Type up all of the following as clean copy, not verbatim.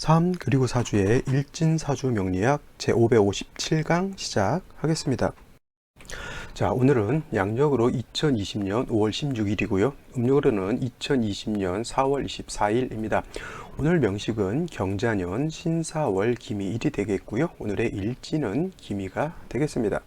3 그리고 4주의 일진사주 명리학 제557강 시작하겠습니다. 자, 오늘은 양력으로 2020년 5월 16일이고요. 음력으로는 2020년 4월 24일입니다. 오늘 명식은 경자년 신사월 기미일이 되겠고요. 오늘의 일진은 기미가 되겠습니다.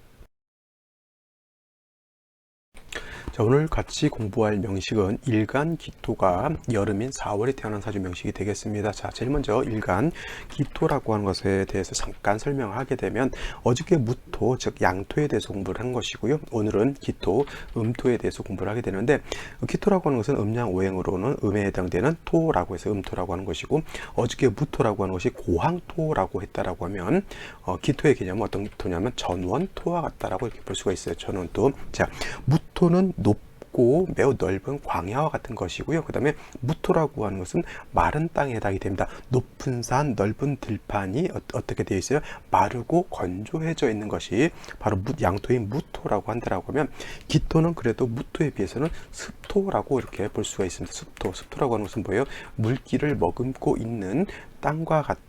자, 오늘 같이 공부할 명식은 일간 기토가 여름인 4월에 태어난 사주 명식이 되겠습니다. 자, 제일 먼저 일간 기토라고 하는 것에 대해서 잠깐 설명을 하게 되면 어저께 무토, 즉 양토에 대해서 공부를 한 것이고요. 오늘은 기토, 음토에 대해서 공부를 하게 되는데, 기토라고 하는 것은 음양 오행으로는 음에 해당되는 토라고 해서 음토라고 하는 것이고, 어저께 무토라고 하는 것이 고항토라고 했다라고 하면 기토의 개념은 어떤 기토냐면 전원토와 같다라고 이렇게 볼 수가 있어요. 전원토. 자, 무토는 높고 매우 넓은 광야와 같은 것이고요. 그 다음에 무토라고 하는 것은 마른 땅에 해당이 됩니다. 높은 산, 넓은 들판이 어떻게 되어 있어요? 마르고 건조해져 있는 것이 바로 양토인 무토라고 한다라고 하면, 기토는 그래도 무토에 비해서는 습토라고 이렇게 볼 수가 있습니다. 습토라고 하는 것은 뭐예요? 물기를 머금고 있는 땅과 같은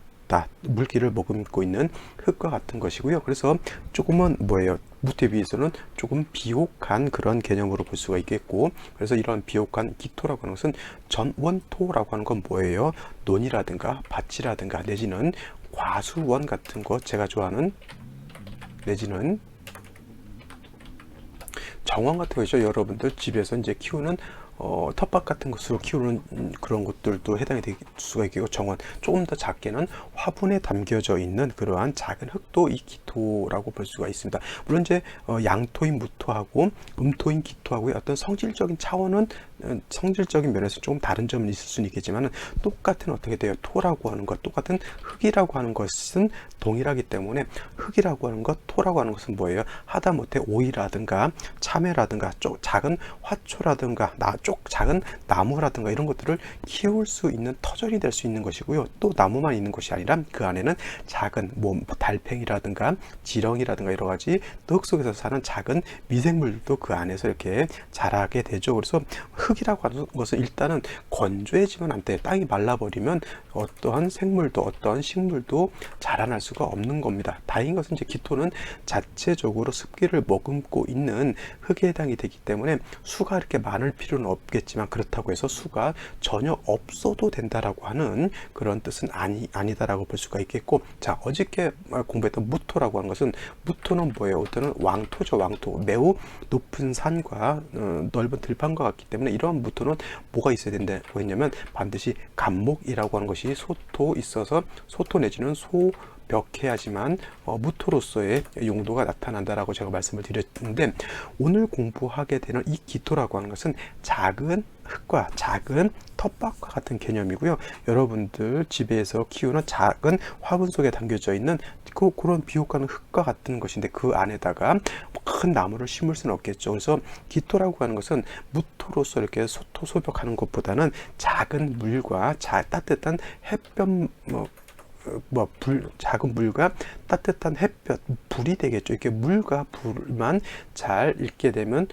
물기를 머금고 있는 흙과 같은 것이고요. 그래서 조금은 뭐예요? 무토에 비해서는 조금 비옥한 그런 개념으로 볼 수가 있겠고, 그래서 이런 비옥한 기토라고 하는 것은 전원토라고 하는 건 뭐예요? 논이라든가 밭이라든가 내지는 과수원 같은 것, 제가 좋아하는, 내지는 정원 같은 것이죠. 여러분들 집에서 이제 키우는 텃밭 같은 것으로 키우는 그런 것들도 해당이 될 수가 있고, 정원, 조금 더 작게는 화분에 담겨져 있는 그러한 작은 흙도 이 기토라고 볼 수가 있습니다. 물론 이제 양토인 무토하고 음토인 기토하고의 어떤 성질적인 차원은, 성질적인 면에서 조금 다른 점은 있을 수는 있겠지만, 똑같은 어떻게 돼요? 토라고 하는 것, 똑같은 흙이라고 하는 것은 동일하기 때문에, 흙이라고 하는 것, 토라고 하는 것은 뭐예요? 하다못해 오이라든가 참외라든가 작은 화초라든가 작은 나무라든가 이런 것들을 키울 수 있는 터전이 될 수 있는 것이고요. 또 나무만 있는 것이 아니라 그 안에는 작은 달팽이라든가 지렁이라든가 여러 가지 흙 속에서 사는 작은 미생물도 그 안에서 이렇게 자라게 되죠. 그래서 흙이라고 하는 것은 일단은 건조해지면 안 돼요. 땅이 말라버리면 어떠한 생물도 어떠한 식물도 자라날 수가 없는 겁니다. 다행인 것은 이제 기토는 자체적으로 습기를 머금고 있는 흙에 해당이 되기 때문에 수가 이렇게 많을 필요는 없겠지만, 그렇다고 해서 수가 전혀 없어도 된다라고 하는 그런 뜻은 아니다라고 볼 수가 있겠고, 자, 어저께 공부했던 무토라고 하는 것은, 무토는 뭐예요? 어떤 왕토죠. 왕토. 매우 높은 산과 넓은 들판과 같기 때문에 이러한 무토는 뭐가 있어야 된다고 했냐면, 반드시 간목이라고 하는 것이 소토 있어서 소토 내지는 벽해야지만 무토로서의 용도가 나타난다라고 제가 말씀을 드렸는데, 오늘 공부하게 되는 이 기토라고 하는 것은 작은 흙과 작은 텃밭과 같은 개념이고요. 여러분들 집에서 키우는 작은 화분 속에 담겨져 있는 그런 비옥한 흙과 같은 것인데, 그 안에다가 큰 나무를 심을 수는 없겠죠. 그래서 기토라고 하는 것은 무토로서 이렇게 소토소벽하는 것보다는 작은 물과 따뜻한 햇볕, 작은 물과 따뜻한 햇볕, 불이 되겠죠. 이렇게 물과 불만 잘 읽게 되면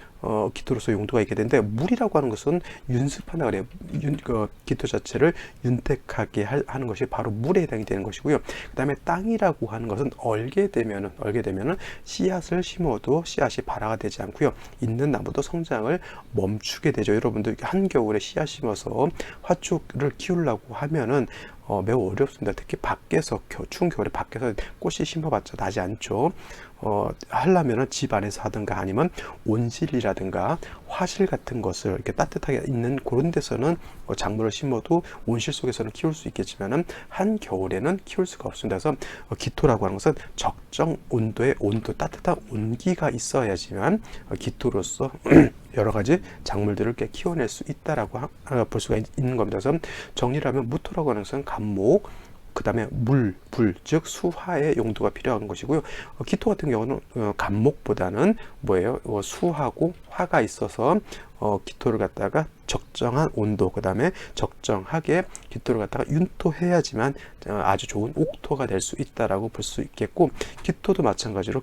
기토로서 용도가 있게 되는데, 물이라고 하는 것은 윤습한다 그래요. 기토 자체를 윤택하게 하는 것이 바로 물에 해당이 되는 것이고요. 그 다음에 땅이라고 하는 것은 얼게 되면은 씨앗을 심어도 씨앗이 발화가 되지 않고요. 있는 나무도 성장을 멈추게 되죠. 여러분들 한겨울에 씨앗 심어서 화초를 키우려고 하면은 매우 어렵습니다. 특히 밖에서, 추운 겨울에 밖에서 꽃이 심어봤자 나지 않죠. 하려면은 집 안에서 하든가 아니면 온실이라든가 화실 같은 것을 이렇게 따뜻하게 있는 그런 데서는 작물을 심어도 온실 속에서는 키울 수 있겠지만은 한겨울에는 키울 수가 없습니다. 그래서 기토라고 하는 것은 적정 온도의 따뜻한 온기가 있어야지만 기토로서 여러 가지 작물들을 키워낼 수 있다라고 볼 수가 있는 겁니다. 그래서 정리를 하면, 무토라고 하는 것은 간목, 그 다음에 불, 즉 수화의 용도가 필요한 것이고요. 기토 같은 경우는 간목보다는 뭐예요? 수하고 화가 있어서 기토를 갖다가 적정한 온도, 그 다음에 적정하게 기토를 갖다가 윤토해야지만 아주 좋은 옥토가 될 수 있다라고 볼 수 있겠고, 기토도 마찬가지로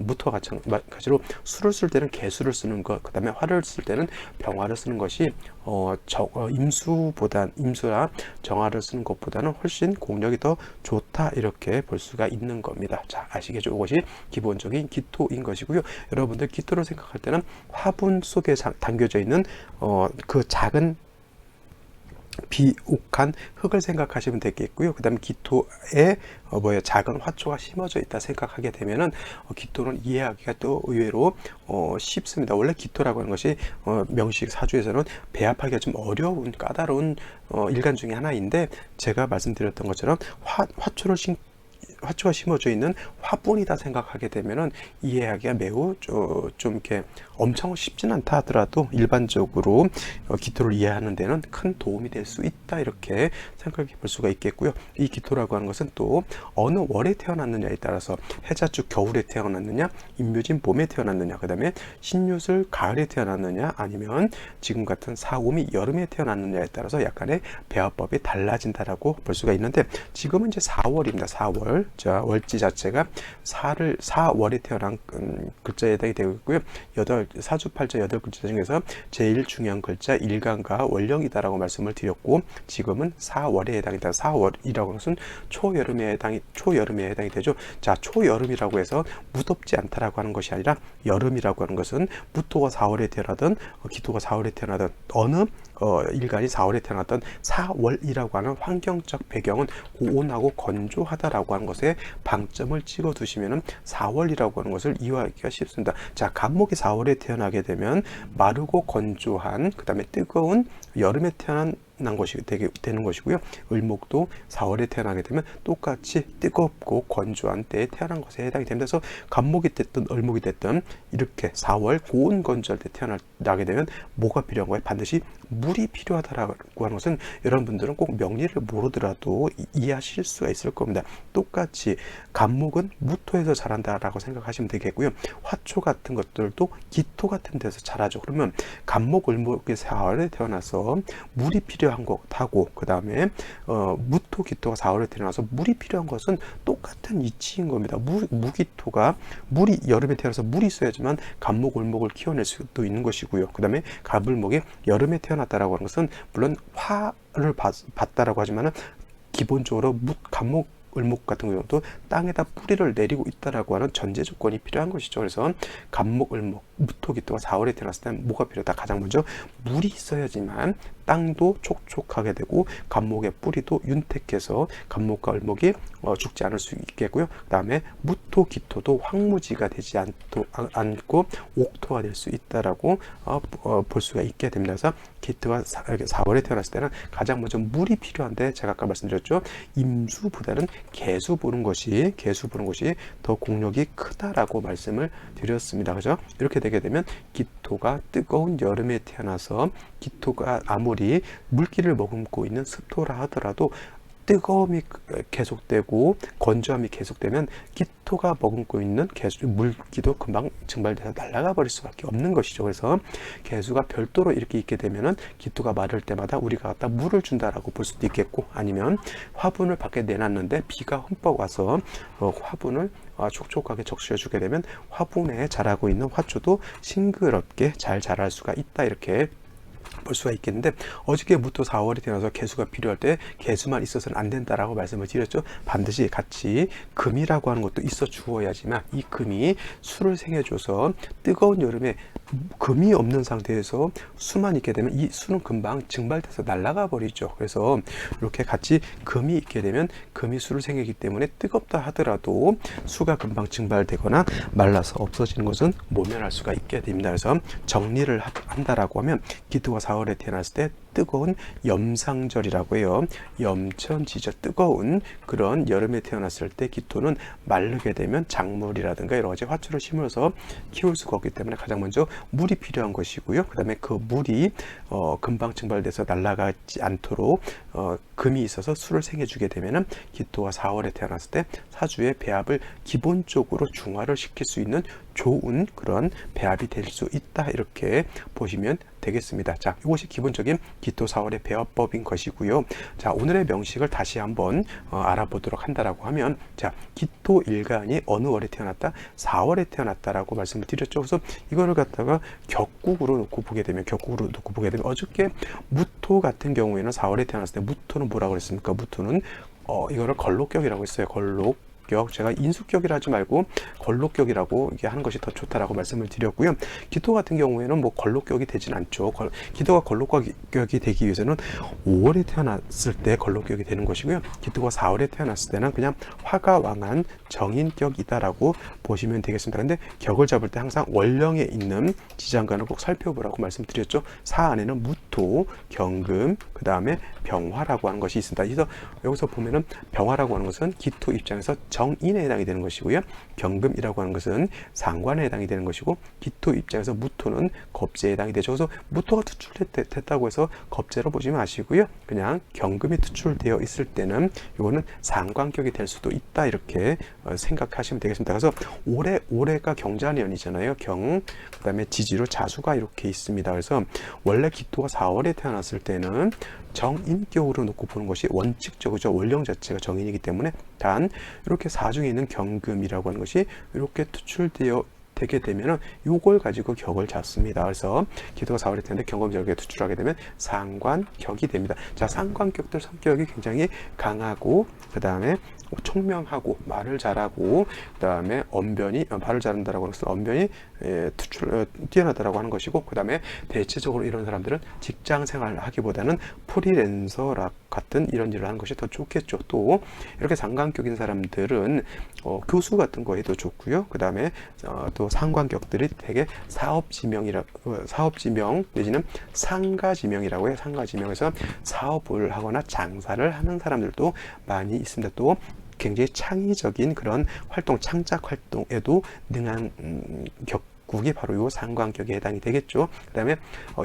무토와 마찬가지로 수를 쓸 때는 개수를 쓰는 것, 그 다음에 화를 쓸 때는 병화를 쓰는 것이 임수나 정화를 쓰는 것보다는 훨씬 공력이 더 좋다, 이렇게 볼 수가 있는 겁니다. 자, 아시겠죠? 이것이 기본적인 기토인 것이고요. 여러분들 기토를 생각할 때는 화분 속에 담겨져 있는 그 작은 비옥한 흙을 생각하시면 되겠고요. 그 다음에 기토에 작은 화초가 심어져 있다 생각하게 되면은 기토는 이해하기가 또 의외로 쉽습니다. 원래 기토라고 하는 것이 명식 사주에서는 배합하기가 좀 어려운 까다로운 일간 중에 하나인데, 제가 말씀드렸던 것처럼 화초가 심어져 있는 화분이다 생각하게 되면은 이해하기가 매우 좀 이렇게 엄청 쉽진 않다 하더라도 일반적으로 기토를 이해하는 데는 큰 도움이 될 수 있다, 이렇게 생각해 볼 수가 있겠고요. 이 기토라고 하는 것은 또 어느 월에 태어났느냐에 따라서 해자축 겨울에 태어났느냐, 임묘진 봄에 태어났느냐, 그 다음에 신유술 가을에 태어났느냐, 아니면 지금 같은 사오미 여름에 태어났느냐에 따라서 약간의 배합법이 달라진다라고 볼 수가 있는데, 지금은 이제 4월입니다. 4월. 자, 월지 자체가 4월에 태어난 글자에 해당이 되고 있고요. 사주팔자 8글자 중에서 제일 중요한 글자 일간과 월령이다라고 말씀을 드렸고, 지금은 4월에 해당이다. 4월이라고 하는 것은 초여름에 해당이 되죠. 자, 초여름이라고 해서 무덥지 않다라고 하는 것이 아니라, 여름이라고 하는 것은 무토가 4월에 태어나든 기토가 4월에 태어나든 어느 일간이 4월에 태어났던 4월이라고 하는 환경적 배경은 고온하고 건조하다라고 하는 것에 방점을 찍어 두시면은 4월이라고 하는 것을 이해하기가 쉽습니다. 자, 간목이 4월에 태어나게 되면 마르고 건조한, 그 다음에 뜨거운 여름에 태어난 것이 되는 것이고요. 을목도 4월에 태어나게 되면 똑같이 뜨겁고 건조한 때에 태어난 것에 해당이 됩니다. 그래서 간목이 됐든 을목이 됐든 이렇게 4월 고온 건조할 때 태어나게 되면 뭐가 필요한 거예요? 반드시 물이 필요하다라고 하는 것은 여러분들은 꼭 명리를 모르더라도 이해하실 수가 있을 겁니다. 똑같이 간목은 무토에서 자란다라고 생각하시면 되겠고요. 화초 같은 것들도 기토 같은 데서 자라죠. 그러면 간목, 을목이 4월에 태어나서 물이 필요한 것하고, 그 다음에 무토, 기토가 4월에 태어나서 물이 필요한 것은 똑같은 이치인 겁니다. 무기토가 물이 여름에 태어나서 물이 있어야지만 간목, 을목을 키워낼 수도 있는 것이고요. 그 다음에 갑을목이 여름에 태어났다라고 하는 것은 물론 화를 받다라고 하지만은 기본적으로 간목, 을목 같은 경우도 땅에다 뿌리를 내리고 있다라고 하는 전제 조건이 필요한 것이죠. 그래서 간목, 을목, 무토, 기토가 4월에 태어났을 때는 뭐가 필요하다? 가장 먼저 물이 있어야지만 땅도 촉촉하게 되고 간목의 뿌리도 윤택해서 간목과 을목이 죽지 않을 수 있겠고요. 그 다음에 무토, 기토도 황무지가 되지 않고 옥토가 될 수 있다라고 볼 수가 있게 됩니다. 그래서 기토가 4월에 태어났을 때는 가장 먼저 물이 필요한데, 제가 아까 말씀드렸죠. 임수보다는 개수 보는 것이 더 공력이 크다라고 말씀을 드렸습니다. 그죠? 이렇게 되게 되면 기토가 뜨거운 여름에 태어나서, 기토가 아무리 물기를 머금고 있는 습토라 하더라도 뜨거움이 계속되고 건조함이 계속되면 기토가 머금고 있는 물기도 금방 증발돼서 날아가 버릴 수밖에 없는 것이죠. 그래서 개수가 별도로 이렇게 있게 되면은 기토가 마를 때마다 우리가 갖다 물을 준다라고 볼 수도 있겠고, 아니면 화분을 밖에 내놨는데 비가 흠뻑 와서 화분을 촉촉하게 적셔 주게 되면 화분에 자라고 있는 화초도 싱그럽게 잘 자랄 수가 있다, 이렇게 볼 수가 있겠는데, 어저께 무토 4월이 태어나서 개수가 필요할 때 개수만 있어서는 안 된다라고 말씀을 드렸죠. 반드시 같이 금이라고 하는 것도 있어 주어야지만, 이 금이 수를 생해줘서 뜨거운 여름에 금이 없는 상태에서 수만 있게 되면 이 수는 금방 증발돼서 날아가 버리죠. 그래서 이렇게 같이 금이 있게 되면 금이 수를 생기기 때문에 뜨겁다 하더라도 수가 금방 증발되거나 말라서 없어지는 것은 모면할 수가 있게 됩니다. 그래서 정리를 한다라고 하면, 기토가 4월에 태어났을 때 뜨거운 염상절이라고 해요. 염천지절, 뜨거운 그런 여름에 태어났을 때 기토는 마르게 되면 작물이라든가 여러 가지 화초를 심어서 키울 수가 없기 때문에 가장 먼저 물이 필요한 것이고요. 그 다음에 그 물이 금방 증발돼서 날아가지 않도록 금이 있어서 수를 생해주게 되면은 기토가 4월에 태어났을 때 사주의 배합을 기본적으로 중화를 시킬 수 있는 좋은 그런 배합이 될 수 있다, 이렇게 보시면 되겠습니다. 자, 이것이 기본적인 기토 4월의 배합법인 것이고요. 자, 오늘의 명식을 다시 한번 알아보도록 한다라고 하면, 자, 기토 일간이 어느 월에 태어났다? 4월에 태어났다라고 말씀을 드렸죠. 그래서 이거를 갖다가 격국으로 놓고 보게 되면, 어저께 무토 같은 경우에는 4월에 태어났을 때 무토는 뭐라고 그랬습니까? 무토는 이거를 걸록격이라고 했어요. 걸록. 제가 인수격이라 하지 말고 걸록격이라고 이게 하는 것이 더 좋다라고 말씀을 드렸고요. 기토 같은 경우에는 뭐 걸록격이 되진 않죠. 기토가 걸록격이 되기 위해서는 5월에 태어났을 때 걸록격이 되는 것이고요. 기토가 4월에 태어났을 때는 그냥 화가 왕한 정인격이다라고 보시면 되겠습니다. 근데 격을 잡을 때 항상 원령에 있는 지장간을 꼭 살펴보라고 말씀드렸죠. 사 안에는 무토, 경금, 그 다음에 병화라고 하는 것이 있습니다. 그래서 여기서 보면은 병화라고 하는 것은 기토 입장에서 정인에 해당이 되는 것이고요. 경금이라고 하는 것은 상관에 해당이 되는 것이고, 기토 입장에서 무토는 겁재에 해당이 되죠. 그래서 무토가 투출됐다고 해서 겁재로 보지 마시고요. 그냥 경금이 투출되어 있을 때는 이거는 상관격이 될 수도 있다, 이렇게 생각하시면 되겠습니다. 그래서 올해가 경자년이잖아요. 그 다음에 지지로 자수가 이렇게 있습니다. 그래서 원래 기토가 4월에 태어났을 때는 정인격으로 놓고 보는 것이 원칙적이죠. 원령 자체가 정인이기 때문에 단 이렇게 사중에 있는 경금이라고 하는 것이 이렇게 투출되어 되게 되면은 요걸 가지고 격을 잡습니다. 그래서 기토가 4월에 되는데 경금적에 투출하게 되면 상관격이 됩니다. 자, 상관격들 성격이 굉장히 강하고, 그 다음에 총명하고 말을 잘하고, 그 다음에 언변이 말을 잘한다라고 하는 것은 언변이 뛰어나다라고 하는 것이고, 그 다음에 대체적으로 이런 사람들은 직장 생활을 하기보다는 프리랜서 같은 이런 일을 하는 것이 더 좋겠죠. 또 이렇게 상관격인 사람들은 교수 같은 거에도 좋고요. 그 다음에 또 상관격들이 되게 사업지명 내지는 상가지명이라고 해요. 상가지명에서 사업을 하거나 장사를 하는 사람들도 많이 있습니다. 또 굉장히 창의적인 그런 활동, 창작 활동에도 능한 격국이 바로 이 상관격에 해당이 되겠죠. 그 다음에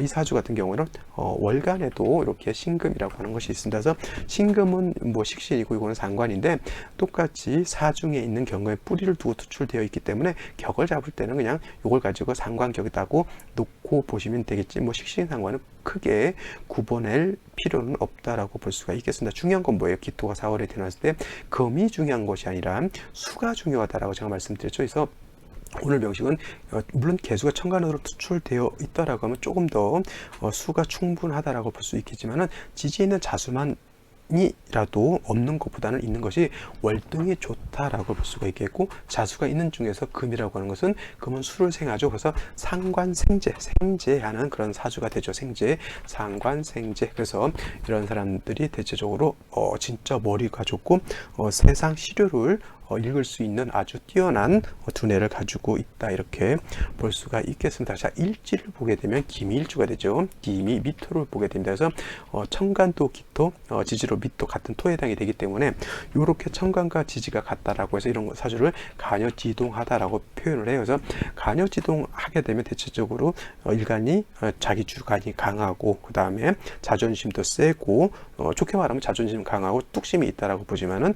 이 사주 같은 경우는 월간에도 이렇게 신금이라고 하는 것이 있습니다. 그래서 신금은 뭐 식신이고 이거는 상관인데, 똑같이 사중에 있는 경금에 뿌리를 두고 투출되어 있기 때문에 격을 잡을 때는 그냥 이걸 가지고 상관격이라고 놓고 보시면 되겠지, 뭐 식신 상관은 크게 구분할 필요는 없다라고 볼 수가 있겠습니다. 중요한 건 뭐예요? 기토가 4월에 태어났을 때 금이 중요한 것이 아니라 수가 중요하다라고 제가 말씀드렸죠. 그래서 오늘 명식은 물론 개수가 천간으로 투출되어 있다라고 하면 조금 더 수가 충분하다라고 볼 수 있겠지만은 지지에 있는 자수만 이라도 없는 것보다는 있는 것이 월등히 좋다라고 볼 수가 있겠고, 자수가 있는 중에서 금이라고 하는 것은 금은 수를 생하죠. 그래서 생제하는 그런 사주가 되죠. 상관생제. 그래서 이런 사람들이 대체적으로 진짜 머리가 좋고 세상 시류를 읽을 수 있는 아주 뛰어난 두뇌를 가지고 있다, 이렇게 볼 수가 있겠습니다. 자, 일지를 보게 되면 기미일주가 되죠. 기미 미토를 보게 됩니다. 그래서 천간도 기토, 지지로 미토 같은 토에 해당이 되기 때문에 이렇게 천간과 지지가 같다라고 해서 이런 사주를 간여지동하다라고 표현을 해요. 그래서 간여지동하게 되면 대체적으로 일간이 자기 주관이 강하고, 그 다음에 자존심도 세고, 좋게 말하면 자존심 강하고 뚝심이 있다라고 보지만은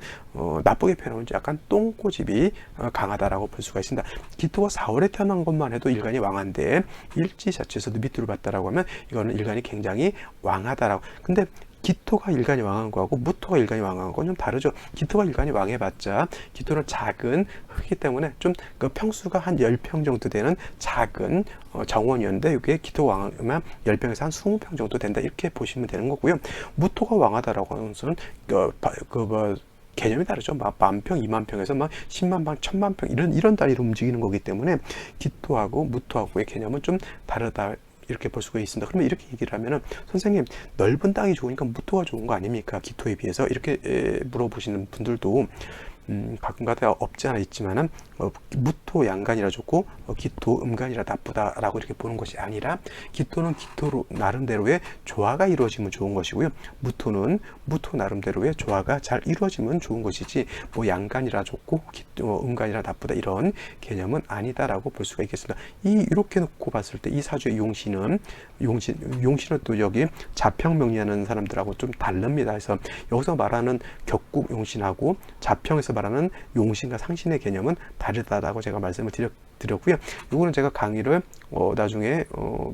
나쁘게 표현하면 약간 똥꼬집이 강하다라고 볼 수가 있습니다. 기토가 4월에 태어난 것만 해도 일간이 왕한데 일지 자체에서도 밑으로 봤다라고 하면 이거는 일간이 굉장히 왕하다라고. 근데 기토가 일간이 왕한 거하고 무토가 일간이 왕한 건 좀 다르죠. 기토가 일간이 왕해봤자 기토는 작은 흙이기 때문에 좀 그 평수가 한 10평 정도 되는 작은 정원이었는데, 이게 기토가 왕하면 10평에서 한 20평 정도 된다, 이렇게 보시면 되는 거고요. 무토가 왕하다라고 하는 것은 개념이 다르죠. 막 10,000평, 20,000평에서 막 100,000평, 1,000,000평 이런 단위로 움직이는 거기 때문에 기토하고 무토하고의 개념은 좀 다르다, 이렇게 볼 수가 있습니다. 그러면 이렇게 얘기를 하면은, 선생님 넓은 땅이 좋으니까 무토가 좋은 거 아닙니까? 기토에 비해서, 이렇게 물어보시는 분들도 가끔가다 없지 않아 있지만은 무토 양간이라 좋고 기토 음간이라 나쁘다라고 이렇게 보는 것이 아니라, 기토는 기토로 나름대로의 조화가 이루어지면 좋은 것이고요, 무토는 무토 나름대로의 조화가 잘 이루어지면 좋은 것이지, 뭐 양간이라 좋고 음간이라 나쁘다 이런 개념은 아니다라고 볼 수가 있겠습니다. 이렇게 놓고 봤을 때 이 사주의 용신은 또 여기 자평명리하는 사람들하고 좀 다릅니다. 그래서 여기서 말하는 격국 용신하고 자평에서 말하는 용신과 상신의 개념은 다르다라고 제가 말씀을 드렸고요. 이거는 제가 강의를 나중에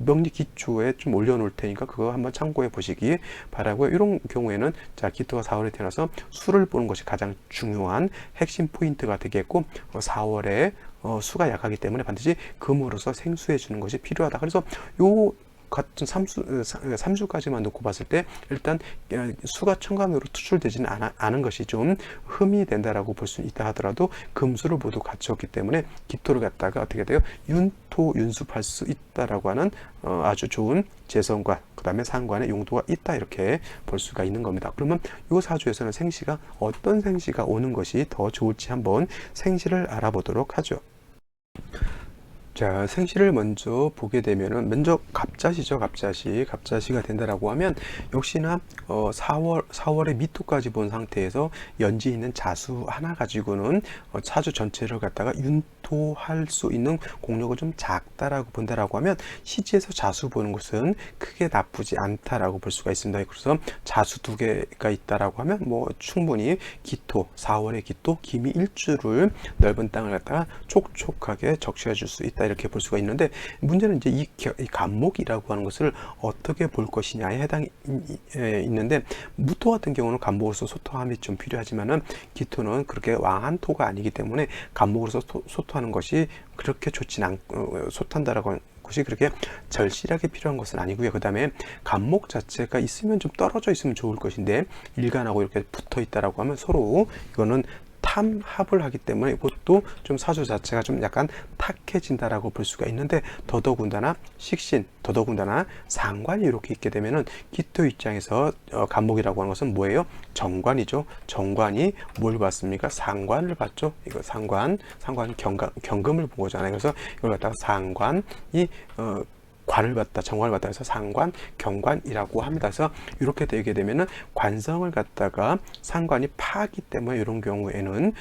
명리 기초에 좀 올려놓을 테니까 그거 한번 참고해 보시기 바라고요. 이런 경우에는 자, 기토가 4월에 태어나서 수를 보는 것이 가장 중요한 핵심 포인트가 되겠고 4월에 수가 약하기 때문에 반드시 금으로서 생수해 주는 것이 필요하다. 그래서 요 같은 3주까지만 놓고 봤을 때 일단 수가 천간으로 투출되지는 않은 것이 좀 흠이 된다라고 볼 수 있다 하더라도 금수를 모두 갖췄기 때문에 기토를 갖다가 어떻게 돼요? 윤토 윤습할 수 있다라고 하는 아주 좋은 재성관, 그 다음에 상관의 용도가 있다, 이렇게 볼 수가 있는 겁니다. 그러면 이 사주에서는 생시가 어떤 생시가 오는 것이 더 좋을지 한번 생시를 알아보도록 하죠. 자, 생시를 먼저 보게 되면은 먼저 갑자시죠. 갑자시가 된다라고 하면 역시나 4월의 미토까지 본 상태에서 연지 있는 자수 하나 가지고는 사주 전체를 갖다가 윤토할 수 있는 공력은 좀 작다라고 본다라고 하면 시지에서 자수 보는 것은 크게 나쁘지 않다라고 볼 수가 있습니다. 그래서 자수 2개가 있다라고 하면 뭐 충분히 기토, 4월의 기토, 기미 일주를 넓은 땅을 갖다가 촉촉하게 적셔 줄 수 있다, 이렇게 볼 수가 있는데, 문제는 이제 이 간목이라고 하는 것을 어떻게 볼 것이냐에 해당이 있는데, 무토 같은 경우는 간목으로서 소토함이 좀 필요하지만은 기토는 그렇게 왕한 토가 아니기 때문에 간목으로서 소토하는 것이 그렇게 좋진 않고, 소토한다라고 하는 것이 그렇게 절실하게 필요한 것은 아니고요. 그 다음에 간목 자체가 있으면 좀 떨어져 있으면 좋을 것인데 일간하고 이렇게 붙어 있다라고 하면 서로 이거는 탐합을 하기 때문에 이것도 좀 사주 자체가 좀 약간 탁해진다라고 볼 수가 있는데, 더더군다나 식신, 더더군다나 상관이 이렇게 있게 되면은 기토 입장에서 간목이라고 하는 것은 뭐예요? 정관이죠. 정관이 뭘 받습니까? 상관을 받죠. 이거 상관 경금을 본 거잖아요. 그래서 이걸 갖다가 상관이 관을 받다, 정관을 받다 해서 상관, 경관이라고 합니다. 그래서 이렇게 되게 되면은 관성을 갖다가 상관이 파기 때문에 이런 경우에는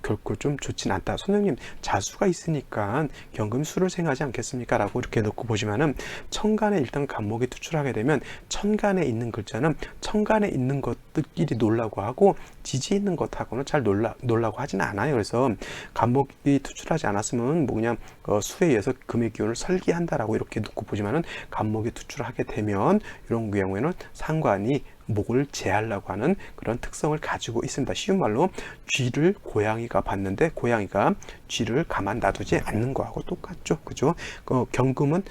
결코 좀 좋진 않다. 선생님, 자수가 있으니까 경금 수를 생하지 않겠습니까? 라고 이렇게 놓고 보시면은 천간에 일단 간목이 투출하게 되면 천간에 있는 글자는 천간에 있는 것들끼리 놀라고 하고 지지 있는 것하고는 잘 놀라고 하지는 않아요. 그래서 간목이 투출하지 않았으면 뭐 그냥 수에 의해서 금의 기운을 설계한다라고 이렇게 놓고 보지만은 간목이 투출하게 되면 이런 경우에는 상관이 목을 제하려고 하는 그런 특성을 가지고 있습니다. 쉬운 말로 쥐를 고양이가 봤는데 고양이가 쥐를 가만 놔두지 않는 거하고 똑같죠. 그죠? 경금은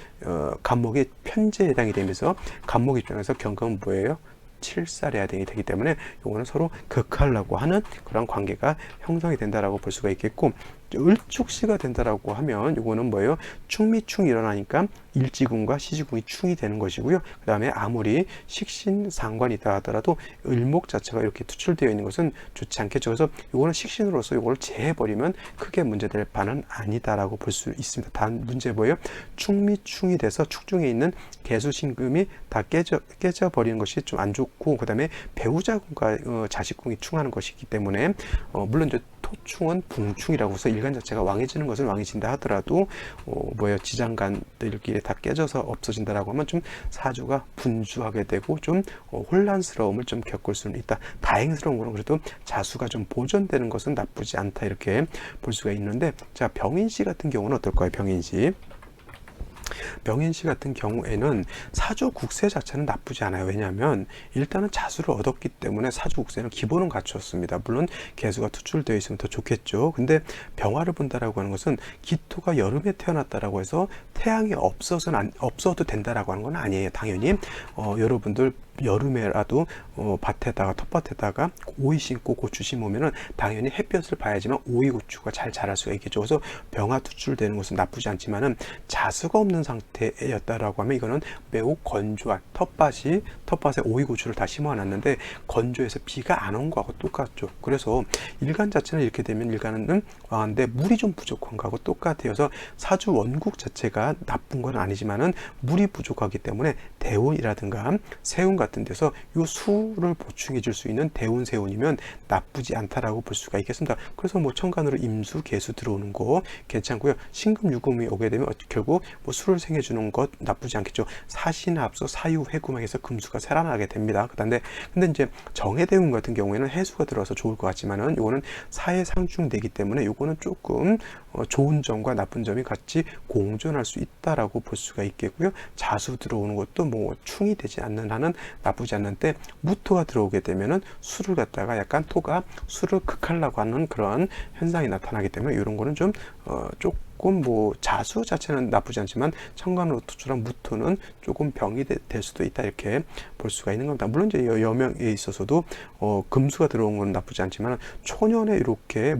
간목의 편제에 해당이 되면서 간목 입장에서 경금은 뭐예요? 칠살해야 되기 때문에 이거는 서로 극하려고 하는 그런 관계가 형성이 된다라고 볼 수가 있겠고, 을축시가 된다라고 하면 이거는 뭐예요? 충미충이 일어나니까 일지궁과 시지궁이 충이 되는 것이고요. 그 다음에 아무리 식신 상관이다 하더라도 을목 자체가 이렇게 투출되어 있는 것은 좋지 않겠죠. 그래서 이거는 식신으로서 이걸 제해버리면 크게 문제될 바는 아니다라고 볼 수 있습니다. 단 문제 뭐예요? 충미충이 돼서 축중에 있는 개수신금이 다 깨져버리는 것이 좀 안 좋고, 그 다음에 배우자궁과 자식궁이 충하는 것이기 때문에 물론 이제 토충은 붕충이라고 해서 일간 자체가 왕해지는 것은 왕해진다 하더라도 지장간들끼리 다 깨져서 없어진다라고 하면 좀 사주가 분주하게 되고 좀 혼란스러움을 좀 겪을 수는 있다. 다행스러운 거는 그래도 자수가 좀 보존되는 것은 나쁘지 않다, 이렇게 볼 수가 있는데, 자, 병인시 같은 경우는 어떨까요? 병인시 같은 경우에는 사주 국세 자체는 나쁘지 않아요. 왜냐하면 일단은 자수를 얻었기 때문에 사주 국세는 기본은 갖췄습니다. 물론 개수가 투출되어 있으면 더 좋겠죠. 근데 병화를 본다라고 하는 것은 기토가 여름에 태어났다라고 해서 태양이 없어도 된다라고 하는 건 아니에요. 당연히 여러분들 여름에라도 밭에다가 텃밭에다가 오이 심고 고추 심으면은 당연히 햇볕을 봐야지만 오이 고추가 잘 자랄 수가 있겠죠. 그래서 병화 투출되는 것은 나쁘지 않지만은 자수가 없는 상태였다라고 하면 이거는 매우 건조한 텃밭에 오이 고추를 다 심어놨는데 건조해서 비가 안 온 거하고 똑같죠. 그래서 일간 자체는 이렇게 되면 일간은 왕한데 물이 좀 부족한 거하고 똑같아요. 그래서 사주 원국 자체가 나쁜 건 아니지만은 물이 부족하기 때문에 대운이라든가 세운 같은 데서 이 수를 보충해 줄 수 있는 대운 세운이면 나쁘지 않다라고 볼 수가 있겠습니다. 그래서 뭐 천간으로 임수 개수 들어오는 거 괜찮고요. 신금 유금이 오게 되면 결국 뭐 수를 생해 주는 것 나쁘지 않겠죠. 사신 합소 사유 회구막에서 금수가 새라나게 됩니다. 근데 이제 정해대운 같은 경우에는 해수가 들어서 좋을 것 같지만은 요거는 사해상충되기 때문에 요거는 조금 좋은 점과 나쁜 점이 같이 공존할 수 있다라고 볼 수가 있겠고요. 자수 들어오는 것도 뭐 충이 되지 않는 한은 나쁘지 않는데, 무토가 들어오게 되면은 수를 갖다가 약간 토가 수를 극하려고 하는 그런 현상이 나타나기 때문에 이런 거는 좀 조금 뭐 자수 자체는 나쁘지 않지만 천간으로 토주랑 무토는 조금 병이 될 수도 있다, 이렇게 볼 수가 있는 겁니다. 물론 이제 여명에 있어서도 금수가 들어온 건 나쁘지 않지만 초년에 이렇게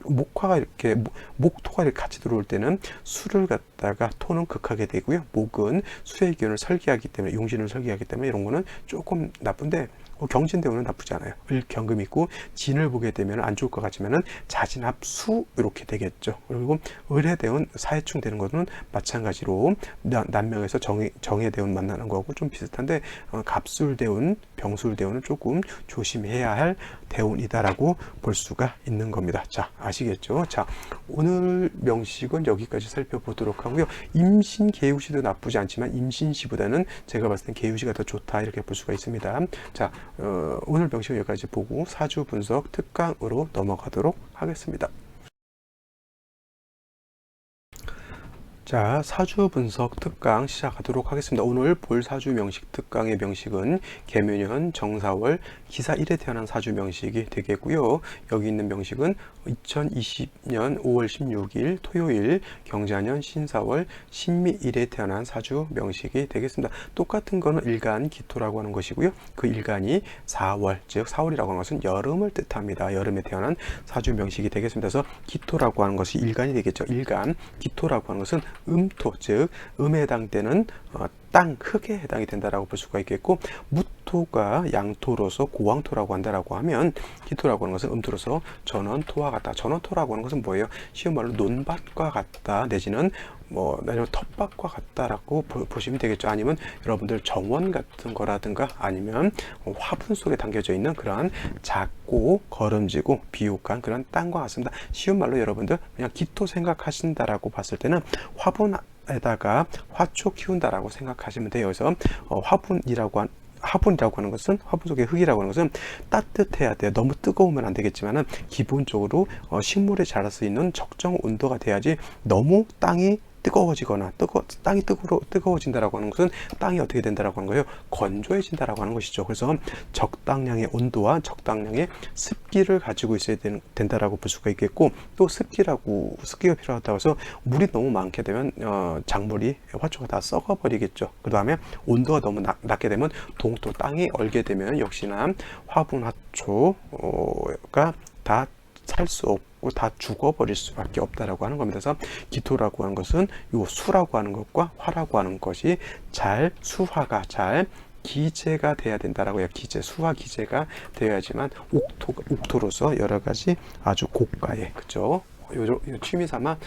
목화가 이렇게 목토가 이렇게 같이 들어올 때는 수를 갖다가 토는 극하게 되고요. 목은 수의 기운을 설계하기 때문에, 용신을 설계하기 때문에 이런 거는 조금 나쁜데, 경진대운은 나쁘지 않아요. 을경금 있고 진을 보게 되면 안 좋을 것 같지만은 자진합수 이렇게 되겠죠. 그리고 을해대운 사해충 되는 것은 마찬가지로 남명에서 정해대운 만나는 거하고 좀 비슷한데, 갑술대운, 병술대운은 조금 조심해야 할 대운이다라고 볼 수가 있는 겁니다. 자, 아시겠죠? 자, 오늘 명식은 여기까지 살펴보도록 하고요. 임신 개우시도 나쁘지 않지만 임신시보다는 제가 봤을 땐 개우시가 더 좋다, 이렇게 볼 수가 있습니다. 자, 오늘 명식은 여기까지 보고 사주 분석 특강으로 넘어가도록 하겠습니다. 자, 사주 분석 특강 시작하도록 하겠습니다. 오늘 볼 사주 명식 특강의 명식은 계묘년 정사월 기사 1에 태어난 사주 명식이 되겠고요. 여기 있는 명식은 2020년 5월 16일 토요일 경자년 신사월 신미 1에 태어난 사주 명식이 되겠습니다. 똑같은 거는 일간 기토라고 하는 것이고요. 그 일간이 4월, 즉 4월이라고 하는 것은 여름을 뜻합니다. 여름에 태어난 사주 명식이 되겠습니다. 그래서 기토라고 하는 것이 일간이 되겠죠. 일간, 기토라고 하는 것은 음토, 즉 음에 해당되는 땅, 흙에 해당이 된다라고 볼 수가 있겠고, 무토가 양토로서 고황토라고 한다라고 하면 기토라고 하는 것은 음토로서 전원토와 같다. 전원토라고 하는 것은 뭐예요? 쉬운 말로 논밭과 같다, 내지는 아니면 텃밭과 같다라고 보시면 되겠죠. 아니면 여러분들 정원 같은 거라든가 아니면 화분 속에 담겨져 있는 그러한 작고 거름지고 비옥한 그런 땅과 같습니다. 쉬운 말로 여러분들 그냥 기토 생각하신다라고 봤을 때는 화분에다가 화초 키운다라고 생각하시면 돼요. 그래서 화분이라고 하는 것은, 화분 속의 흙이라고 하는 것은 따뜻해야 돼요. 너무 뜨거우면 안 되겠지만은 기본적으로 식물이 자랄 수 있는 적정 온도가 돼야지, 너무 땅이 뜨거워지거나 땅이 뜨거워진다라고 하는 것은 땅이 어떻게 된다라고 하는 거예요? 건조해진다라고 하는 것이죠. 그래서 적당량의 온도와 적당량의 습기를 가지고 있어야 된다라고 볼 수가 있겠고, 또 습기가 필요하다고 해서 물이 너무 많게 되면 작물이, 화초가 다 썩어버리겠죠. 그 다음에 온도가 너무 낮게 되면 또 땅이 얼게 되면 역시나 화분 화초가 다 살 수 없고 다 죽어버릴 수밖에 없다라고 하는 겁니다. 그래서 기토라고 하는 것은 요 수라고 하는 것과 화라고 하는 것이 수화가 잘 기재가 돼야 된다라고 해요. 수화 기재가 되어야지만 옥토로서 여러 가지 아주 고가의, 그죠? 요 취미 삼아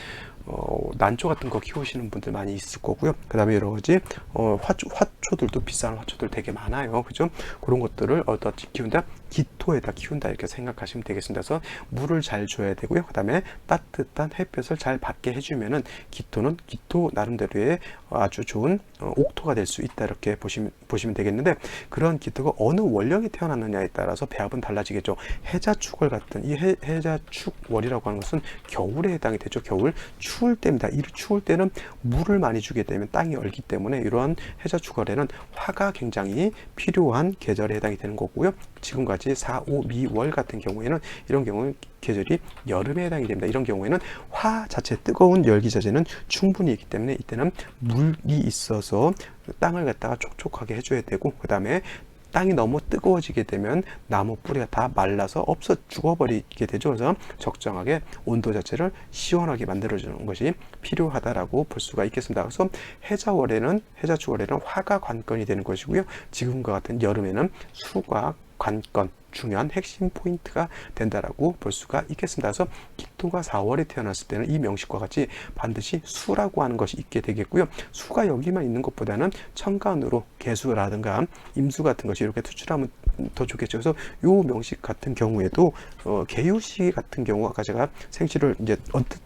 난초 같은 거 키우시는 분들 많이 있을 거고요. 그 다음에 여러 가지 화초들도 비싼 화초들 되게 많아요. 그죠? 그런 것들을 어떻게 키운다? 기토에다 키운다, 이렇게 생각하시면 되겠습니다. 그래서 물을 잘 줘야 되고요. 그 다음에 따뜻한 햇볕을 잘 받게 해주면은 기토는 기토 나름대로의 아주 좋은 옥토가 될 수 있다, 이렇게 보시면 되겠는데, 그런 기토가 어느 원령에 태어났느냐에 따라서 배합은 달라지겠죠. 해자축월 같은 이 해자축월이라고 하는 것은 겨울에 해당이 되죠. 겨울 추울 때입니다. 이 추울 때는 물을 많이 주게 되면 땅이 얼기 때문에 이러한 해자축월에는 화가 굉장히 필요한 계절에 해당이 되는 거고요. 지금까지 4, 5, 미월 같은 경우에는, 이런 경우는 계절이 여름에 해당이 됩니다. 이런 경우에는 화 자체, 뜨거운 열기 자체는 충분히 있기 때문에 이때는 물이 있어서 땅을 갖다가 촉촉하게 해줘야 되고, 그 다음에 땅이 너무 뜨거워지게 되면 나무 뿌리가 다 말라서 없어 죽어버리게 되죠. 그래서 적정하게 온도 자체를 시원하게 만들어주는 것이 필요하다라고 볼 수가 있겠습니다. 그래서 해자축월에는 화가 관건이 되는 것이고요. 지금과 같은 여름에는 수가 관건, 중요한 핵심 포인트가 된다라고 볼 수가 있겠습니다. 그래서 기토가 4월에 태어났을 때는 이 명식과 같이 반드시 수라고 하는 것이 있게 되겠고요. 수가 여기만 있는 것보다는 천간으로 개수라든가 임수 같은 것이 이렇게 투출하면 더 좋겠죠. 그래서 요 명식 같은 경우에도 개유시 같은 경우 아까 제가 생시를 이제 언뜻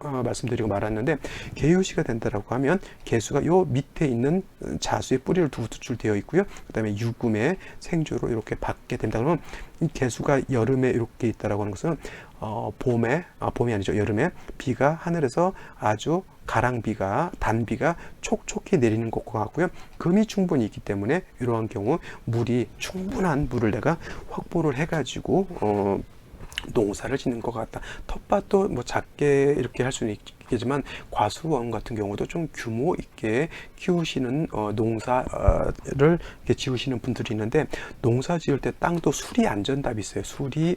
말씀드리고 말았는데 개유시가 된다라고 하면 개수가 요 밑에 있는 자수의 뿌리를 두고 투출되어 있고요. 그다음에 유금의 생주로 이렇게 받게 된다. 그러면 이 개수가 여름에 이렇게 있다라고 하는 것은 봄이 아니죠. 여름에 비가 하늘에서 아주 가랑비가 단비가 촉촉히 내리는 것과 같고요. 금이 충분히 있기 때문에 이러한 경우 충분한 물을 내가 확보를 해가지고 농사를 짓는 것 같다. 텃밭도 뭐 작게 이렇게 할 수는 있겠지만 과수원 같은 경우도 좀 규모 있게 키우시는 농사를 이렇게 지으시는 분들이 있는데 농사 지을 때 땅도 수리 안전답이 있어요. 수리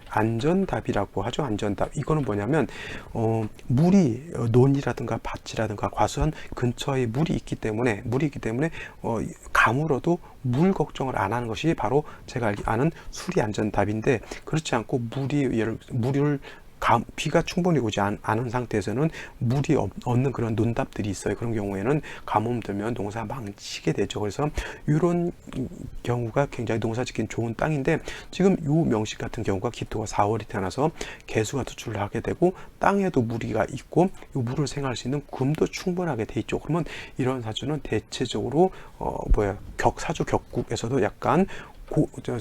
안전답이라고 하죠. 안전답. 이거는 뭐냐면 물이 논이라든가 밭이라든가 과수원 근처에 물이 있기 때문에 가물어도 물 걱정을 안 하는 것이 바로 제가 아는 수리 안전답인데 그렇지 않고 물을 비가 충분히 오지 않은 상태에서는 물이 없는 그런 논답들이 있어요. 그런 경우에는 가뭄 들면 농사 망치게 되죠. 그래서 이런 경우가 굉장히 농사 짓기는 좋은 땅인데 지금 이 명식 같은 경우가 기토가 4월이 태어나서 개수가 투출을 하게 되고 땅에도 무리가 있고 이 물을 생활할 수 있는 금도 충분하게 돼 있죠. 그러면 이런 사주는 대체적으로 사주 격국에서도 약간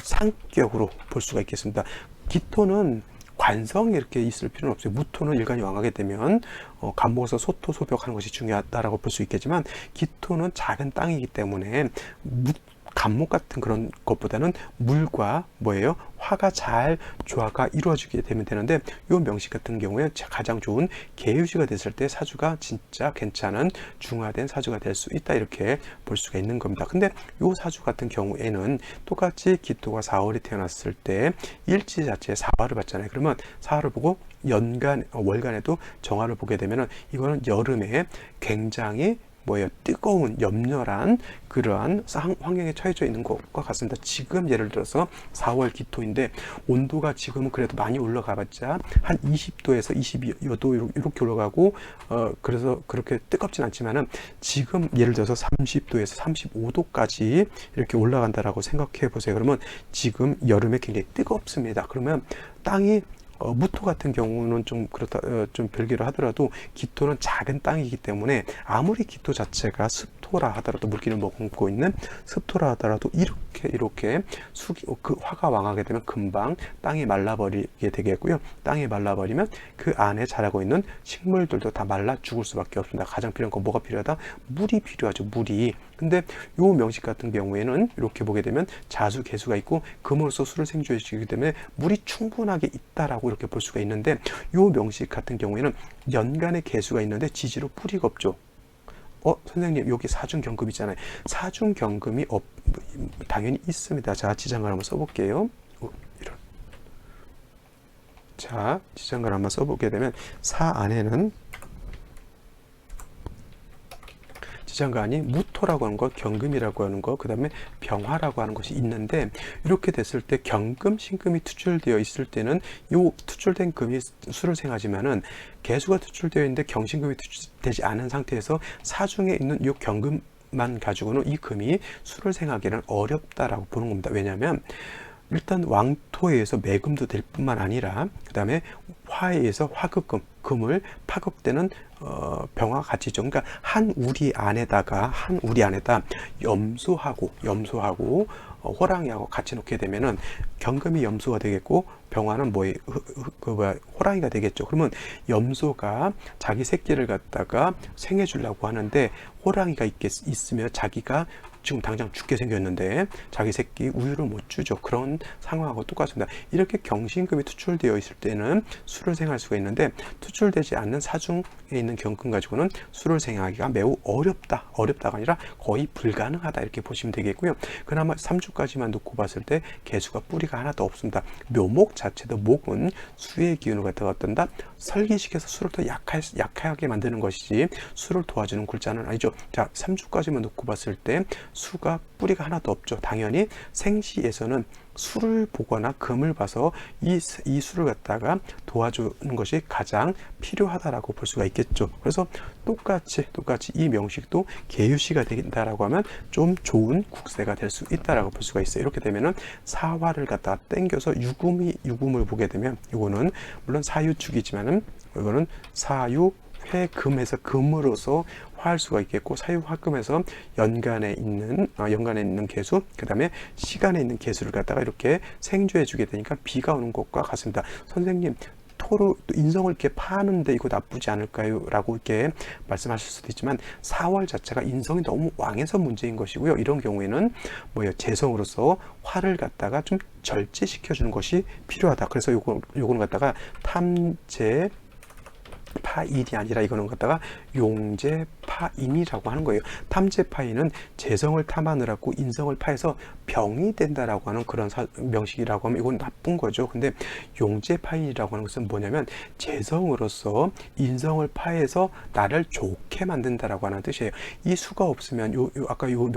상격으로 볼 수가 있겠습니다. 기토는 관성이 이렇게 있을 필요는 없어요. 무토는 일간이 왕하게 되면 간목에서 소토 소벽하는 것이 중요하다라고 볼 수 있겠지만 기토는 작은 땅이기 때문에 간목 같은 그런 것보다는 물과 화가 잘 조화가 이루어지게 되면 되는데 이 명식 같은 경우에 가장 좋은 개유시가 됐을 때 사주가 진짜 괜찮은 중화된 사주가 될 수 있다 이렇게 볼 수가 있는 겁니다. 근데 이 사주 같은 경우에는 똑같이 기토가 4월에 태어났을 때 일지 자체에 사화를 받잖아요. 그러면 사화를 보고 월간에도 정화를 보게 되면은 이거는 여름에 굉장히 뜨거운 염렬한 그러한 환경에 처해져 있는 것과 같습니다. 지금 예를 들어서 4월 기토인데 온도가 지금은 그래도 많이 올라가봤자 한 20도에서 22도 이렇게 올라가고 그래서 그렇게 뜨겁진 않지만은 지금 예를 들어서 30도에서 35도까지 이렇게 올라간다라고 생각해 보세요. 그러면 지금 여름에 굉장히 뜨겁습니다. 그러면 땅이 무토 같은 경우는 좀 별개로 하더라도 기토는 작은 땅이기 때문에 아무리 기토 자체가 습토라 하더라도 물기를 머금고 있는 습토라 하더라도 이렇게 화가 왕하게 되면 금방 땅이 말라버리게 되겠고요. 땅이 말라버리면 그 안에 자라고 있는 식물들도 다 말라 죽을 수밖에 없습니다. 가장 필요한 건 뭐가 필요하다? 물이 필요하죠. 물이. 근데 요 명식 같은 경우에는 이렇게 보게 되면 자수 개수가 있고 금으로서 수를 생주해 주기 때문에 물이 충분하게 있다라고 이렇게 볼 수가 있는데 요 명식 같은 경우에는 연간의 개수가 있는데 지지로 뿌리가 없죠. 선생님 여기 사중경금 있잖아요. 사중경금이 당연히 있습니다. 자, 지장을 한번 써볼게요. 자, 지장을 한번 써보게 되면 사 안에는 지장간이 무토라고 하는 것, 경금이라고 하는 것, 그 다음에 병화라고 하는 것이 있는데 이렇게 됐을 때 경금, 신금이 투출되어 있을 때는 이 투출된 금이 수를 생하지만은 개수가 투출되어 있는데 경신금이 투출되지 않은 상태에서 사중에 있는 이 경금만 가지고는 이 금이 수를 생하기는 어렵다라고 보는 겁니다. 왜냐하면 일단 왕토에 의해서 매금도 될 뿐만 아니라 그 다음에 화에 의해서 화극금, 금을 파급되는 병화 같이죠. 그러니까 한 우리 안에다 염소하고 호랑이하고 같이 놓게 되면은 경금이 염소가 되겠고 병화는 호랑이가 되겠죠. 그러면 염소가 자기 새끼를 갖다가 생해 주려고 하는데 호랑이가 있으면 자기가 지금 당장 죽게 생겼는데 자기 새끼 우유를 못 주죠. 그런 상황하고 똑같습니다. 이렇게 경신금이 투출되어 있을 때는 수를 생할 수가 있는데 투출되지 않는 사중에 있는 경금 가지고는 수를 생하기가 매우 어렵다가 아니라 거의 불가능하다 이렇게 보시면 되겠고요. 그나마 3주까지만 놓고 봤을 때 개수가 뿌리가 하나도 없습니다. 묘목 자체도 목은 수의 기운을 갖다가 어떤다? 설기식에서 수를 더 약하게 만드는 것이지 수를 도와주는 글자는 아니죠. 자, 3주까지만 놓고 봤을 때 수가 뿌리가 하나도 없죠. 당연히 생시에서는 수를 보거나 금을 봐서 이 수를 갖다가 도와주는 것이 가장 필요하다라고 볼 수가 있겠죠. 그래서 똑같이 이 명식도 계유시가 된다라고 하면 좀 좋은 국세가 될 수 있다라고 볼 수가 있어요. 이렇게 되면은 사화를 갖다가 땡겨서 유금을 보게 되면 이거는 물론 사유축이지만은 이거는 사유회금에서 금으로서 화할 수가 있겠고, 사유화금에서 연간에 있는 개수, 그 다음에 시간에 있는 개수를 갖다가 이렇게 생주해 주게 되니까 비가 오는 것과 같습니다. 선생님, 토로 인성을 이렇게 파는데 이거 나쁘지 않을까요? 라고 이렇게 말씀하실 수도 있지만 4월 자체가 인성이 너무 왕해서 문제인 것이고요. 이런 경우에는 재성으로서 화를 갖다가 좀 절제시켜 주는 것이 필요하다. 그래서 요거는 갖다가 탐재 파인이 아니라 이거는 갖다가 용재파인이라고 하는 거예요. 탐재파인은 재성을 탐하느라고 인성을 파해서 병이 된다라고 하는 그런 명식이라고 하면 이건 나쁜 거죠. 근데 용재파인이라고 하는 것은 뭐냐면 재성으로서 인성을 파해서 나를 좋게 만든다라고 하는 뜻이에요. 이 수가 없으면 아까 요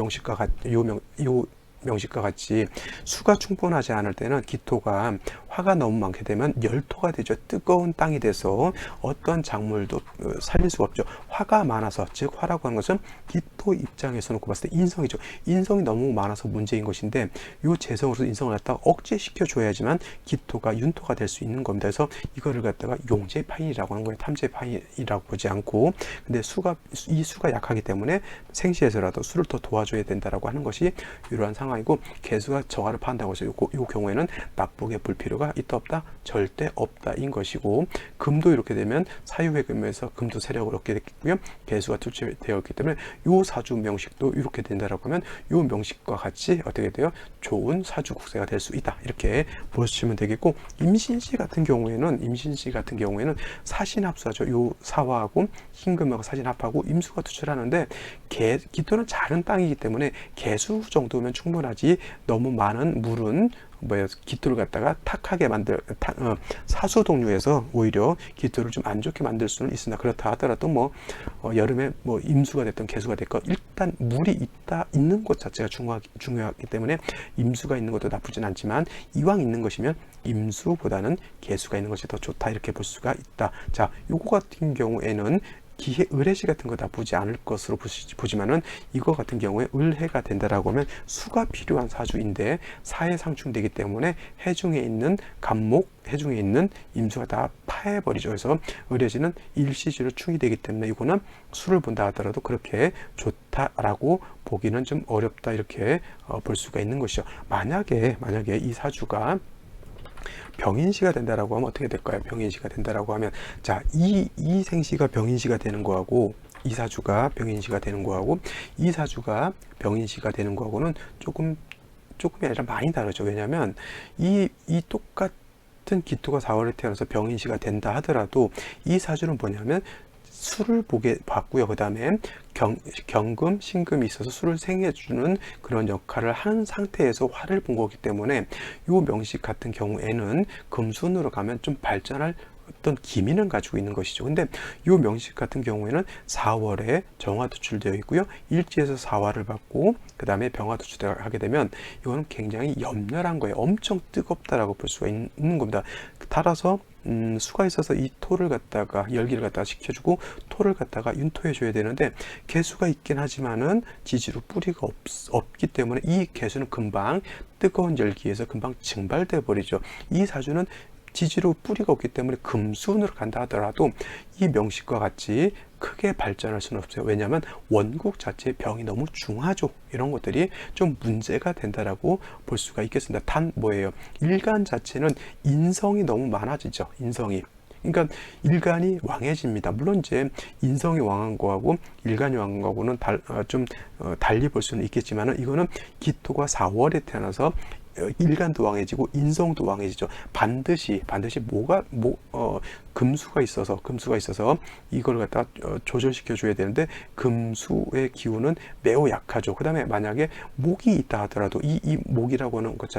명식과 같이 수가 충분하지 않을 때는 기토가 화가 너무 많게 되면 열토가 되죠. 뜨거운 땅이 돼서 어떤 작물도 살릴 수가 없죠. 화가 많아서, 즉 화라고 하는 것은 기토 입장에서 놓고 봤을 때 인성이죠. 인성이 너무 많아서 문제인 것인데 이 재성으로서 인성을 갖다가 억제시켜 줘야지만 기토가 윤토가 될 수 있는 겁니다. 그래서 이거를 갖다가 용재파인이라고 하는 거예요. 탐재파인이라고 보지 않고. 근데 이 수가 약하기 때문에 생시에서라도 수를 더 도와줘야 된다라고 하는 것이 이러한 상황이고, 개수가 정화를 파한다고 해서 이 경우에는 나쁘게 볼 필요가 있다 없다? 절대 없다인 것이고, 금도 이렇게 되면 사유회금에서 금도 세력을 얻게 됐고요. 개수가 투치되어 있기 때문에 요 사주 명식도 이렇게 된다라고 하면 요 명식과 같이 어떻게 돼요? 좋은 사주 국세가 될 수 있다. 이렇게 보시면 되겠고, 임신시 같은 경우에는 사신합수하죠. 요 사화하고 흰금하고 사신합하고 임수가 투출하는데 기토는 작은 땅이기 때문에 개수 정도면 충분하지, 너무 많은 물은 기토를 갖다가 탁하게 사수동류에서 오히려 기토를 좀 안 좋게 만들 수는 있으나, 그렇다 하더라도 여름에 임수가 됐든 개수가 됐건 일단 물이 있는 것 자체가 중요하기 때문에 임수가 있는 것도 나쁘진 않지만 이왕 있는 것이면 임수보다는 개수가 있는 것이 더 좋다, 이렇게 볼 수가 있다. 자, 요거 같은 경우에는 기해 을해시 같은 거 나쁘지 않을 것으로 보지만은 이거 같은 경우에 을해가 된다라고 하면 수가 필요한 사주인데 사에 상충되기 때문에 해중에 있는 간목, 해중에 있는 임수가 다 파해버리죠. 그래서 을해시는 일시지로 충이 되기 때문에 이거는 수를 본다 하더라도 그렇게 좋다라고 보기는 좀 어렵다, 이렇게 볼 수가 있는 것이죠. 만약에 이 사주가 병인시가 된다라고 하면 어떻게 될까요? 병인시가 된다라고 하면, 자, 이 생시가 병인시가 되는 거하고, 이 사주가 병인시가 되는 거하고, 이 사주가 병인시가 되는 거하고는 조금이 아니라 많이 다르죠. 왜냐하면 이 똑같은 기토가 4월에 태어나서 병인시가 된다 하더라도 이 사주는 뭐냐면 수를 봤고요. 그 다음에 경금, 신금이 있어서 수를 생해주는 그런 역할을 하는 상태에서 화를 본 거기 때문에 이 명식 같은 경우에는 금순으로 가면 좀 발전할 어떤 기미는 가지고 있는 것이죠. 근데 이 명식 같은 경우에는 4월에 정화 투출되어 있고요. 일지에서 사화를 받고 그 다음에 병화 투출하게 되면 이거는 굉장히 염렬한 거예요. 엄청 뜨겁다라고 볼 수가 있는 겁니다. 따라서 수가 있어서 이 토를 갖다가 열기를 갖다가 식혀주고 토를 갖다가 윤토해 줘야 되는데, 개수가 있긴 하지만은 지지로 뿌리가 없기 때문에 이 개수는 금방 뜨거운 열기에서 금방 증발돼 버리죠. 이 사주는 지지로 뿌리가 없기 때문에 금순으로 간다 하더라도 이 명식과 같이 크게 발전할 수는 없어요. 왜냐하면 원국 자체의 병이 너무 중하죠. 이런 것들이 좀 문제가 된다라고 볼 수가 있겠습니다. 단 뭐예요? 일간 자체는 인성이 너무 많아지죠. 인성이. 그러니까 일간이 왕해집니다. 물론 이제 인성이 왕한 거하고 일간이 왕한 거하고는 달리 볼 수는 있겠지만은, 이거는 기토가 4월에 태어나서 일간도 왕해지고 인성도 왕해지죠. 반드시 금수가 있어서 이걸 갖다 조절시켜 줘야 되는데, 금수의 기운은 매우 약하죠. 그 다음에 만약에 목이 있다 하더라도 이 목이라고 하는 것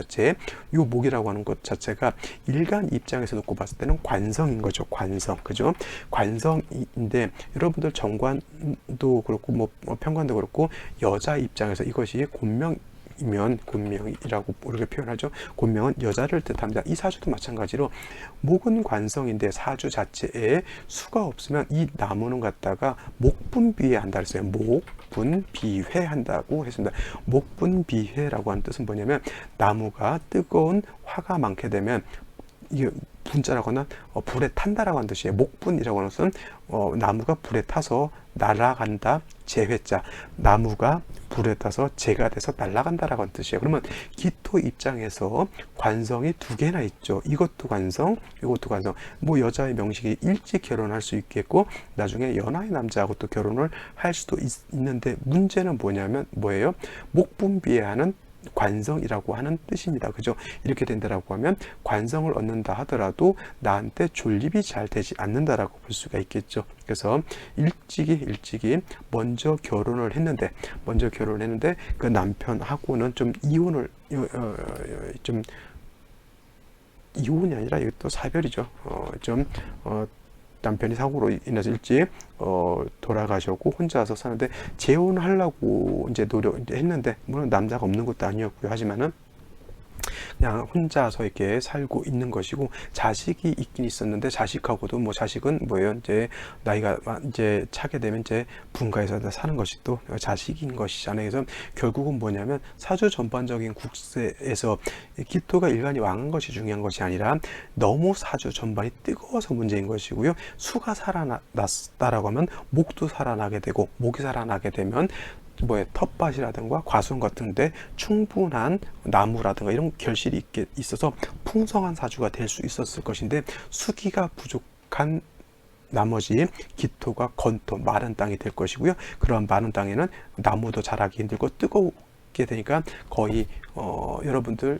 자체가 일간 입장에서 놓고 봤을 때는 관성인 거죠. 관성. 그죠? 관성인데 여러분들 정관도 그렇고 편관도 그렇고 여자 입장에서 이것이 곤명이면 곤명이라고 이렇게 표현하죠. 곤명은 여자를 뜻합니다. 이 사주도 마찬가지로 목은 관성인데 사주 자체에 수가 없으면 이 나무는 갖다가 목분비회한다 그랬어요. 목분비회한다고 했습니다. 목분비회라고 하는 뜻은 뭐냐면 나무가 뜨거운 화가 많게 되면 이게 분자라거나 불에 탄다라고 하는 뜻이에요. 목분이라고 하는 것은 나무가 불에 타서 날아간다. 재회자 나무가 불에 타서 재가 돼서 날아간다라고 하는 뜻이에요. 그러면 기토 입장에서 관성이 두 개나 있죠. 이것도 관성, 이것도 관성. 뭐 여자의 명식이 일찍 결혼할 수 있겠고 나중에 연하의 남자하고 또 결혼을 할 수도 있는데 문제는 뭐예요? 목분비회하는 관성이라고 하는 뜻입니다. 그죠? 이렇게 된다라고 하면 관성을 얻는다 하더라도 나한테 존립이 잘 되지 않는다라고 볼 수가 있겠죠. 그래서 일찍이 먼저 결혼을 했는데 그 남편하고는 좀 이혼을 좀 이혼이 아니라 이것도 사별이죠. 남편이 사고로 인해서 일찍 돌아가셨고 혼자서 사는데 재혼하려고 이제 노력했는데 물론 남자가 없는 것도 아니었고요. 하지만은 그냥 혼자서 이렇게 살고 있는 것이고 자식이 있긴 있었는데 자식하고도 뭐 자식은 뭐예요? 이제 나이가 이제 차게 되면 이제 분가해서 사는 것이 또 자식인 것이잖아요. 그래서 결국은 뭐냐면 사주 전반적인 국세에서 기토가 일간이 왕한 것이 중요한 것이 아니라 너무 사주 전반이 뜨거워서 문제인 것이고요. 수가 살아났다라고 하면 목도 살아나게 되고 목이 살아나게 되면 텃밭이라든가 과수원 같은데 충분한 나무라든가 이런 결실이 있어서 풍성한 사주가 될 수 있었을 것인데 수기가 부족한 나머지 기토가 건토 마른 땅이 될 것이고요. 그러한 마른 땅에는 나무도 자라기 힘들고 뜨겁게 되니까 거의 여러분들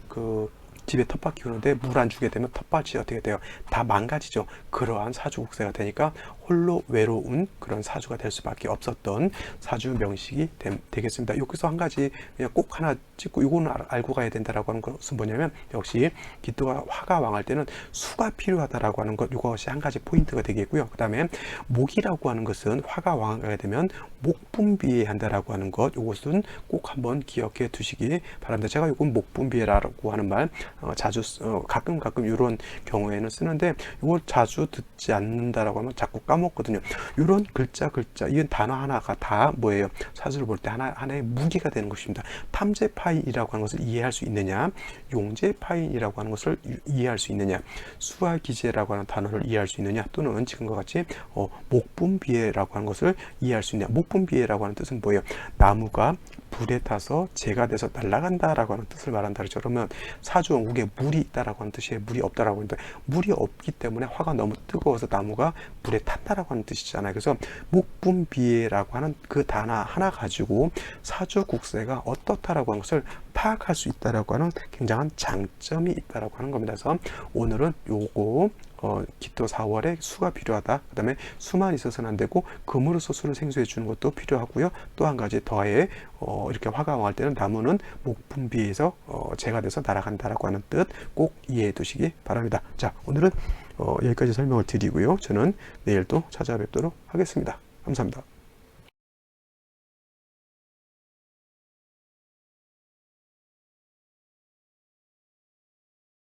집에 텃밭 키우는데 물 안 주게 되면 텃밭이 어떻게 돼요? 다 망가지죠. 그러한 사주 국세가 되니까 홀로 외로운 그런 사주가 될 수밖에 없었던 사주 명식이 되겠습니다. 여기서 한 가지 그냥 꼭 하나 찍고 이거는 알고 가야 된다라고 하는 것은 뭐냐면 역시 기토가 화가 왕할 때는 수가 필요하다라고 하는 것 이것이 한 가지 포인트가 되겠고요. 그 다음에 목이라고 하는 것은 화가 왕하게 되면 목분비회한다라고 하는 것 이것은 꼭 한번 기억해 두시기 바랍니다. 제가 이건 목분비회라고 하는 말 자주 가끔 이런 경우에는 쓰는데 이걸 자주 듣지 않는다라고 하면 자꾸 까먹거든요. 이런 글자 이런 단어 하나가 다 뭐예요? 사주를 볼 때 하나의 무기가 되는 것입니다. 탐재파인이라고 하는 것을 이해할 수 있느냐, 용재파인이라고 하는 것을 이해할 수 있느냐, 수화기재라고 하는 단어를 이해할 수 있느냐, 또는 지금과 같이 목분비회라고 하는 것을 이해할 수 있느냐. 목분비회라고 하는 뜻은 뭐예요? 나무가 불에 타서 재가 돼서 날아간다라고 하는 뜻을 말한다 그렇죠. 그러면 사주원국에 물이 있다라고 하는 뜻이에요. 물이 없다라고 하는데 물이 없기 때문에 화가 너무 뜨거워서 나무가 불에 탄다라고 하는 뜻이잖아요. 그래서 목분비회라고 하는 그 단어 하나 가지고 사주 국세가 어떻다라고 하는 것을 파악할 수 있다라고 하는 굉장한 장점이 있다라고 하는 겁니다. 그래서 오늘은 요거 기토 4월에 수가 필요하다. 그 다음에 수만 있어서는 안 되고 금으로서 수를 생수해 주는 것도 필요하고요. 또 한 가지 더해 이렇게 화가 왕할 때는 나무는 목분비에서 재가 돼서 날아간다라고 하는 뜻 꼭 이해해 두시기 바랍니다. 자, 오늘은 여기까지 설명을 드리고요. 저는 내일 또 찾아뵙도록 하겠습니다. 감사합니다.